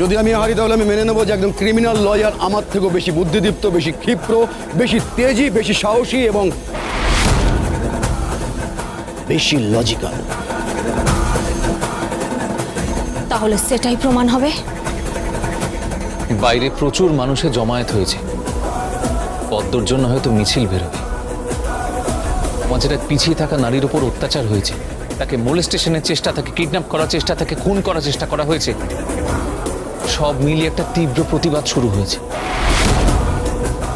যদি আমি হারি তাহলে আমি মেনে নেবো যে একদম ক্রিমিনাল লয়ার আমার থেকেও বেশি বুদ্ধিদীপ্ত, বেশি ক্ষিপ্র, বেশি তেজি, বেশি সাহসী এবং বেশি লজিক্যাল। তাহলে সেটাই প্রমাণ হবে। বাইরে প্রচুর মানুষের জমায়েত হয়েছে, পদ্মর জন্য হয়তো মিছিল বেরোবে। মাঝের পিছিয়ে থাকা নারীর উপর অত্যাচার হয়েছে, তাকে মোলেস্টেশনের চেষ্টা, তাকে কিডন্যাপ করার চেষ্টা, তাকে খুন করার চেষ্টা করা হয়েছে। সব মিলিয়ে একটা তীব্র প্রতিবাদ শুরু হয়েছে।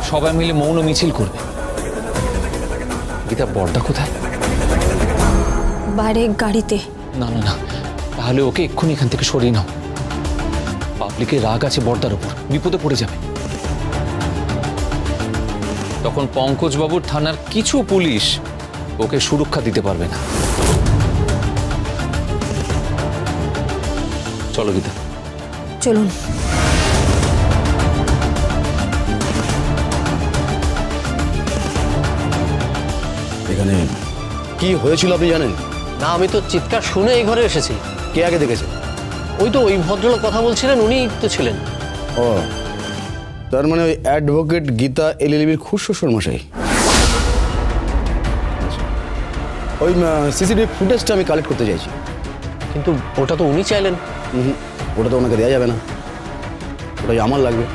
সবাই মিলে মৌন মিছিল করবে। গীতা, বড়দা কোথায়? বাইরে গাড়িতে। না না না, তাহলে ওকে এক্ষুনি এখান থেকে সরিয়ে নাও। পাবলিকের রাগ আছে বড়দার উপর, বিপদে পড়ে যাবে। তখন পঙ্কজবাবুর থানার কিছু পুলিশ ওকে সুরক্ষা দিতে পারবে না। চলো গীতা, চলুন। এখানে কি হয়েছিল আপনি জানেন? না, আমি তো চিৎকার শুনে এই ঘরে এসেছি। কে আগে দেখেছে? ওই ভদ্রলোক কথা বলছিলেন, উনিই তো ছিলেন। ও, তার মানে ওই অ্যাডভোকেট গীতা এলএলবির খুড়শ্বশুর মশাই। ওই সিসিটিভি ফুটেজটা আমি কালেক্ট করতে চাইছি। কিন্তু ওটা তো উনি চাইলেন। ওটা তো ওনাকে দেওয়া যাবে না, ওটাই আমার লাগবে।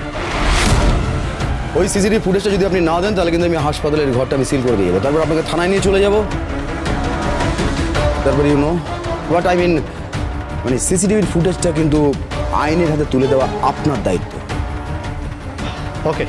ওই সিসিটিভি ফুটেজটা যদি আপনি না দেন তাহলে কিন্তু আমি হাসপাতালের ঘরটা আমি সিল করে দিয়ে যাবো, তারপর আপনাকে থানায় নিয়ে চলে যাব। তারপর হোয়াট আই মিন, মানে সিসিটিভির ফুটেজটা কিন্তু আইনের হাতে তুলে দেওয়া আপনার দায়িত্ব। ওকে।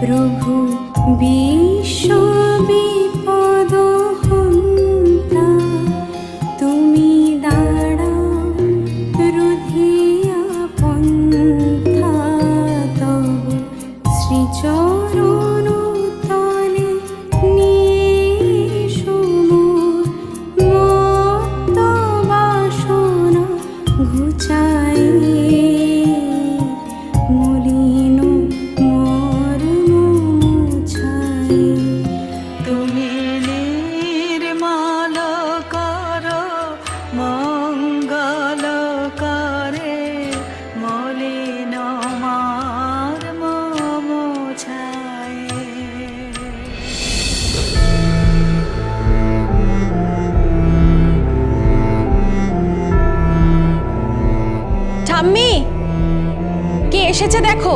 প্রভু বিশ্ব বিপদ হন্তা, তুমি দাঁড়াও রুধিয়া পন্থা, তব শ্রীচরণ তলে নিয়ে মত্ত বাসনা ঘুচাই মলিন ঠাম্মি, কে এসেছে দেখো।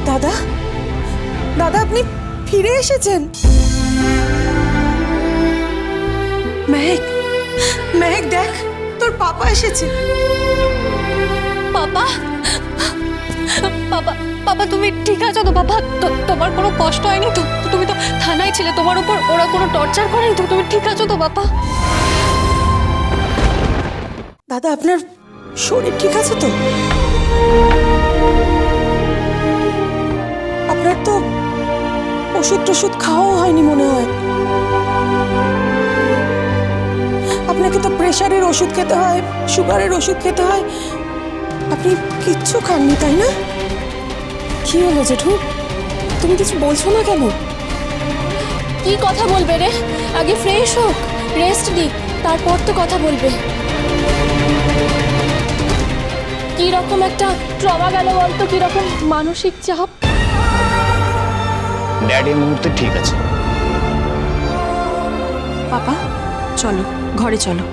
দাদা, দাদা আপনি ফিরে এসেছেন। মেহেক, মেহেক দেখ, তোর পাপা এসেছে। পাপা, বাবা বাবা তুমি ঠিক আছো তো বাবা? তোমার কোনো কষ্ট হয়নি তো? তুমি তো থানায় ছিলে, তোমার উপর ওরা কোনো টর্চার করেনি তো? তুমি ঠিক আছো তো বাবা? দাদা আপনার শরীর ঠিক আছে তো? আপনার তো ওষুধ টষুধ খাওয়াও হয়নি মনে হয়। আপনাকে তো প্রেশারের ওষুধ খেতে হয়, সুগারের ওষুধ খেতে হয়, আপনি কিচ্ছু খাননি তাই না? কি হলো জেঠু, তুমি কিছু বলছো না কেন? কি কথা বলবে রে? আগে ফ্রেশ হোক, রেস্ট নিক, তারপর তো কথা বলবে। কি রকম একটা ট্রমা গেল বলতো? কি রকম মানসিক চাপ? ড্যাড এই মুহূর্তে ঠিক আছে। পাপা চলো ঘরে চলো।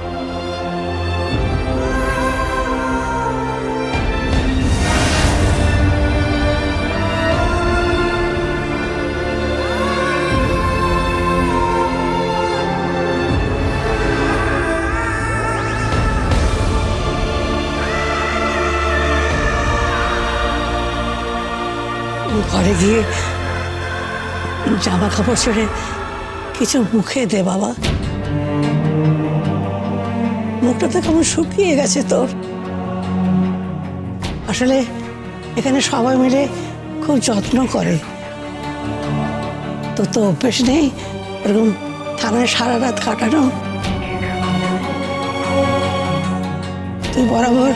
ঘরে গিয়ে জামা কাপড় ছেড়ে কিছু মুখে দে বাবা। মুখটা তো কেমন শুকিয়ে গেছে তোর। আসলে এখানে সবাই মিলে খুব যত্ন করে, তোর তো অভ্যেস নেই এরকম থানায় সারা রাত কাটানো। তুই বরাবর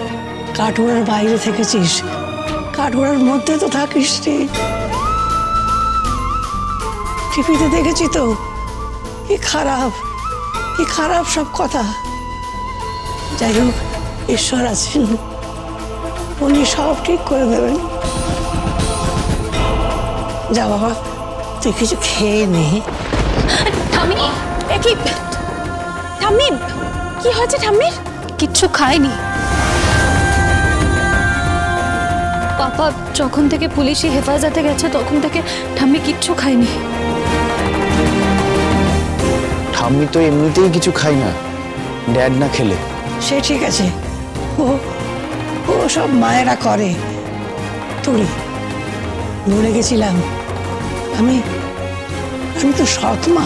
কাঠগোড়ার বাইরে থেকেছিস, কাঠগোড়ার মধ্যে তো থাকিস রে। টিভিতে দেখেছি তো কি খারাপ, কি খারাপ সব কথা। যাই হোক, ঈশ্বর আছেন, উনি সব ঠিক করে দেবেন। যা বাবা, তুই কিছু খেয়ে নে। ঠাম্মি, কি ঠাম্মি, কি হয়েছে ঠাম্মির? কিচ্ছু খায়নি। পাপা যখন থেকে পুলিশি হেফাজতে গেছে তখন থেকে ঠাম্মি কিচ্ছু খায়নি। ঠাম্মি তো এমনিতেই কিছু খাই না, ড্যাড না খেলে। সে ঠিক আছে, ও ও সব মায়েরা করে। তুই ভুলে গেছিলাম, আমি আমি তো সৎ মা।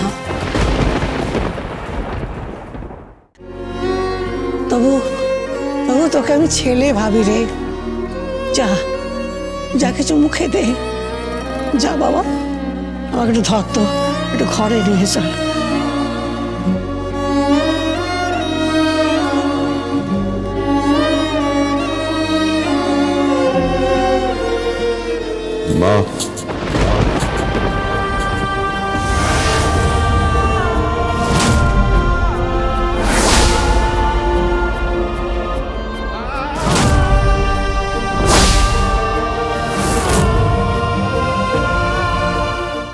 তবু তবু তোকে আমি ছেলে ভাবি রে। যা যা কিছু মুখে দে। যা বাবা, আমাকে একটু ধর তো, একটু ঘরে নিয়ে চল। মা,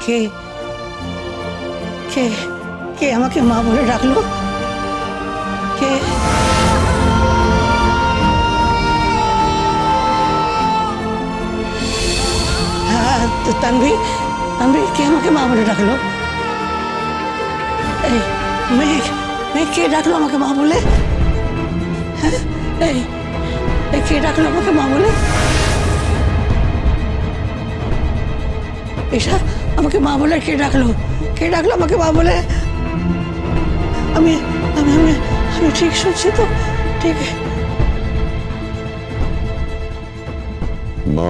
কে কে কে আমাকে মা বলে ডাকলো? কে? হ্যাঁ, তো তানভি, তানভি কে আমাকে মা বলে ডাকলো? এই মেঘ, মেঘ কে ডাকলো আমাকে মা বলে? হ্যাঁ, এই কে ডাকলো আমাকে মা বলে? এসা আমাকে মা বলে কে ডাকলো? কে ডাকলো আমাকে মা বলে? আমি আমি আমি আমি ঠিক শুনছি তো? ঠিক। মা,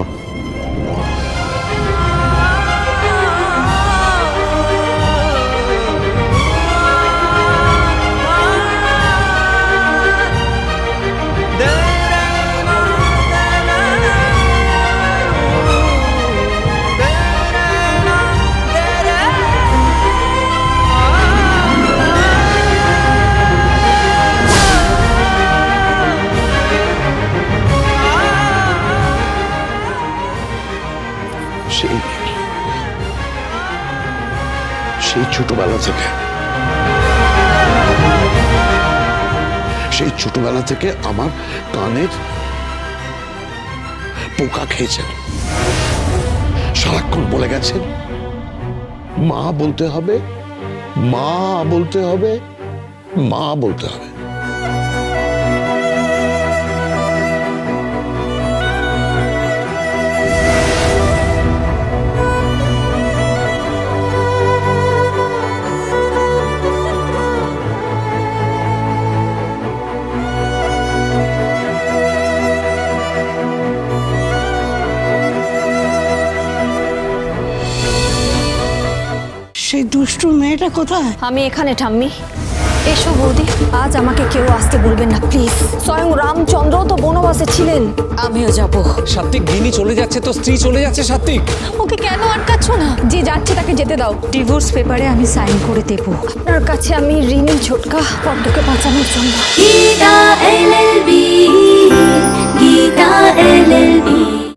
সেই ছোটবেলা থেকে আমার কানের পোকা খেয়েছেন। সারাক্ষণ বলে গেছেন মা বলতে হবে, মা বলতে হবে, মা বলতে হবে। সেই দুষ্টু মেয়েটা কোথায়? আমি এখানে ঠাম্মি। এসো বৌদি, আজ আমাকে কেউ আসতে বলবেন না প্লিজ। স্বয়ং রামচন্দ্র তো বনবাসে ছিলেন, আমিও যাব। সাত্বিক, গিনি চলে যাচ্ছে তো স্ত্রী চলে যাচ্ছে সাত্বিক। ওকে কেন আটকাচ্ছ না? যে যাচ্ছে তাকে যেতে দাও। ডিভোর্স পেপারে আমি সাইন করে দেব। আপনার কাছে আমি ঋণী ছোটকা, পদ্মকে বাঁচানোর জন্য। Gita LLB, Gita LLB।